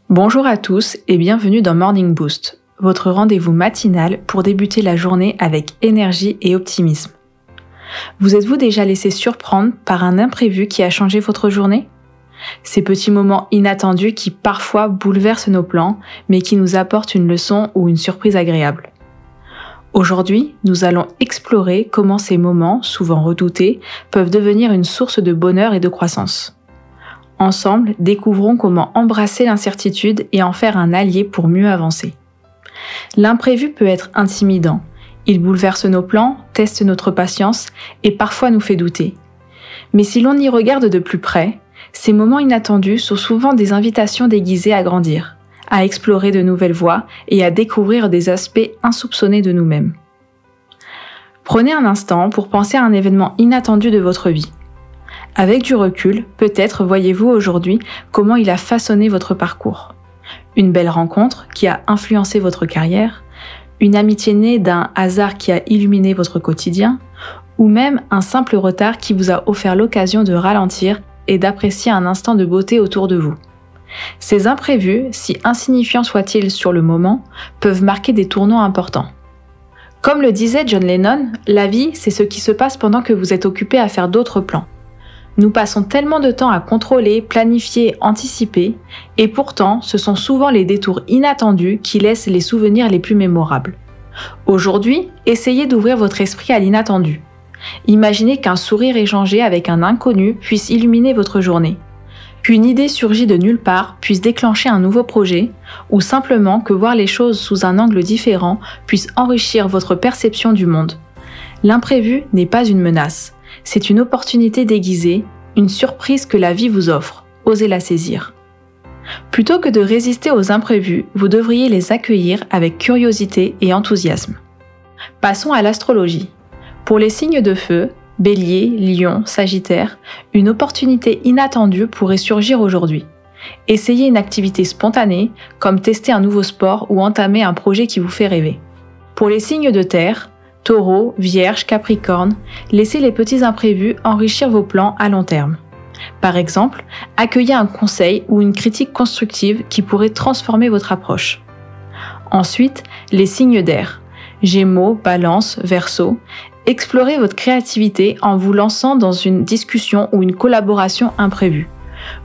Bonjour à tous et bienvenue dans Morning Boost, votre rendez-vous matinal pour débuter la journée avec énergie et optimisme. Vous êtes-vous déjà laissé surprendre par un imprévu qui a changé votre journée ? Ces petits moments inattendus qui parfois bouleversent nos plans, mais qui nous apportent une leçon ou une surprise agréable. Aujourd'hui, nous allons explorer comment ces moments, souvent redoutés, peuvent devenir une source de bonheur et de croissance. Ensemble, découvrons comment embrasser l'incertitude et en faire un allié pour mieux avancer. L'imprévu peut être intimidant. Il bouleverse nos plans, teste notre patience et parfois nous fait douter. Mais si l'on y regarde de plus près, ces moments inattendus sont souvent des invitations déguisées à grandir, à explorer de nouvelles voies et à découvrir des aspects insoupçonnés de nous-mêmes. Prenez un instant pour penser à un événement inattendu de votre vie. Avec du recul, peut-être voyez-vous aujourd'hui comment il a façonné votre parcours. Une belle rencontre qui a influencé votre carrière, une amitié née d'un hasard qui a illuminé votre quotidien, ou même un simple retard qui vous a offert l'occasion de ralentir et d'apprécier un instant de beauté autour de vous. Ces imprévus, si insignifiants soient-ils sur le moment, peuvent marquer des tournants importants. Comme le disait John Lennon, la vie, c'est ce qui se passe pendant que vous êtes occupé à faire d'autres plans. Nous passons tellement de temps à contrôler, planifier, anticiper, et pourtant, ce sont souvent les détours inattendus qui laissent les souvenirs les plus mémorables. Aujourd'hui, essayez d'ouvrir votre esprit à l'inattendu. Imaginez qu'un sourire échangé avec un inconnu puisse illuminer votre journée, qu'une idée surgie de nulle part puisse déclencher un nouveau projet, ou simplement que voir les choses sous un angle différent puisse enrichir votre perception du monde. L'imprévu n'est pas une menace. C'est une opportunité déguisée, une surprise que la vie vous offre. Osez la saisir. Plutôt que de résister aux imprévus, vous devriez les accueillir avec curiosité et enthousiasme. Passons à l'astrologie. Pour les signes de feu, Bélier, Lion, Sagittaire, une opportunité inattendue pourrait surgir aujourd'hui. Essayez une activité spontanée, comme tester un nouveau sport ou entamer un projet qui vous fait rêver. Pour les signes de terre, Taureau, Vierge, Capricorne, laissez les petits imprévus enrichir vos plans à long terme. Par exemple, accueillez un conseil ou une critique constructive qui pourrait transformer votre approche. Ensuite, les signes d'air, Gémeaux, Balance, Verseau, explorez votre créativité en vous lançant dans une discussion ou une collaboration imprévue.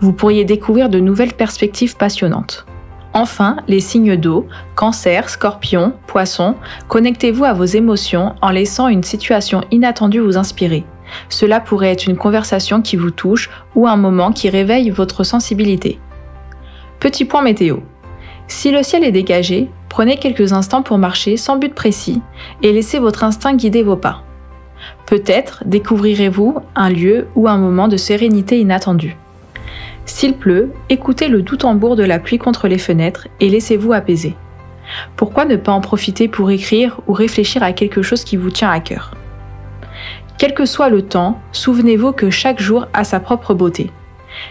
Vous pourriez découvrir de nouvelles perspectives passionnantes. Enfin, les signes d'eau, Cancer, Scorpion, Poisson, connectez-vous à vos émotions en laissant une situation inattendue vous inspirer. Cela pourrait être une conversation qui vous touche ou un moment qui réveille votre sensibilité. Petit point météo. Si le ciel est dégagé, prenez quelques instants pour marcher sans but précis et laissez votre instinct guider vos pas. Peut-être découvrirez-vous un lieu ou un moment de sérénité inattendu. S'il pleut, écoutez le doux tambour de la pluie contre les fenêtres et laissez-vous apaiser. Pourquoi ne pas en profiter pour écrire ou réfléchir à quelque chose qui vous tient à cœur ? Quel que soit le temps, souvenez-vous que chaque jour a sa propre beauté.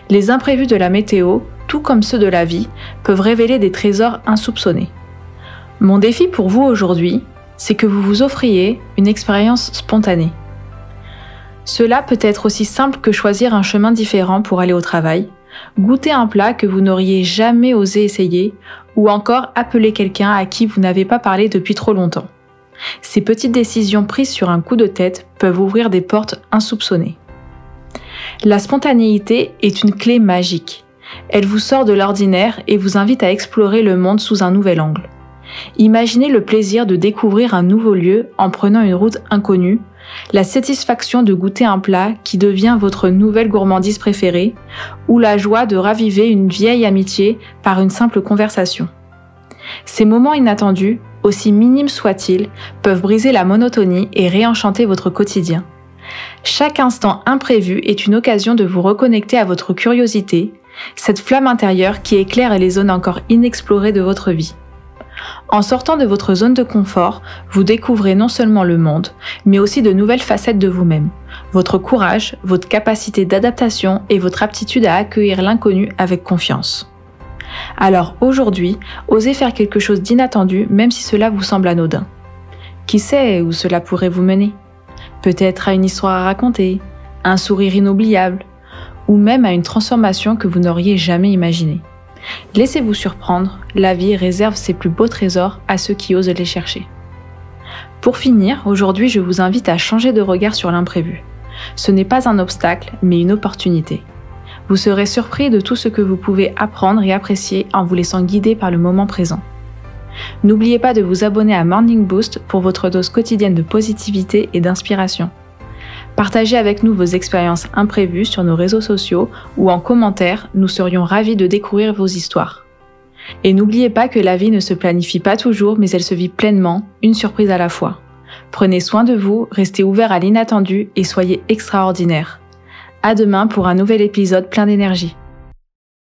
Les imprévus de la météo, tout comme ceux de la vie, peuvent révéler des trésors insoupçonnés. Mon défi pour vous aujourd'hui, c'est que vous vous offriez une expérience spontanée. Cela peut être aussi simple que choisir un chemin différent pour aller au travail, goûter un plat que vous n'auriez jamais osé essayer, ou encore appeler quelqu'un à qui vous n'avez pas parlé depuis trop longtemps. Ces petites décisions prises sur un coup de tête peuvent ouvrir des portes insoupçonnées. La spontanéité est une clé magique. Elle vous sort de l'ordinaire et vous invite à explorer le monde sous un nouvel angle. Imaginez le plaisir de découvrir un nouveau lieu en prenant une route inconnue, la satisfaction de goûter un plat qui devient votre nouvelle gourmandise préférée, ou la joie de raviver une vieille amitié par une simple conversation. Ces moments inattendus, aussi minimes soient-ils, peuvent briser la monotonie et réenchanter votre quotidien. Chaque instant imprévu est une occasion de vous reconnecter à votre curiosité, cette flamme intérieure qui éclaire les zones encore inexplorées de votre vie. En sortant de votre zone de confort, vous découvrez non seulement le monde, mais aussi de nouvelles facettes de vous-même, votre courage, votre capacité d'adaptation et votre aptitude à accueillir l'inconnu avec confiance. Alors aujourd'hui, osez faire quelque chose d'inattendu même si cela vous semble anodin. Qui sait où cela pourrait vous mener ? Peut-être à une histoire à raconter, un sourire inoubliable, ou même à une transformation que vous n'auriez jamais imaginée. Laissez-vous surprendre, la vie réserve ses plus beaux trésors à ceux qui osent les chercher. Pour finir, aujourd'hui je vous invite à changer de regard sur l'imprévu. Ce n'est pas un obstacle, mais une opportunité. Vous serez surpris de tout ce que vous pouvez apprendre et apprécier en vous laissant guider par le moment présent. N'oubliez pas de vous abonner à Morning Boost pour votre dose quotidienne de positivité et d'inspiration. Partagez avec nous vos expériences imprévues sur nos réseaux sociaux ou en commentaire, nous serions ravis de découvrir vos histoires. Et n'oubliez pas que la vie ne se planifie pas toujours, mais elle se vit pleinement, une surprise à la fois. Prenez soin de vous, restez ouverts à l'inattendu et soyez extraordinaires. À demain pour un nouvel épisode plein d'énergie.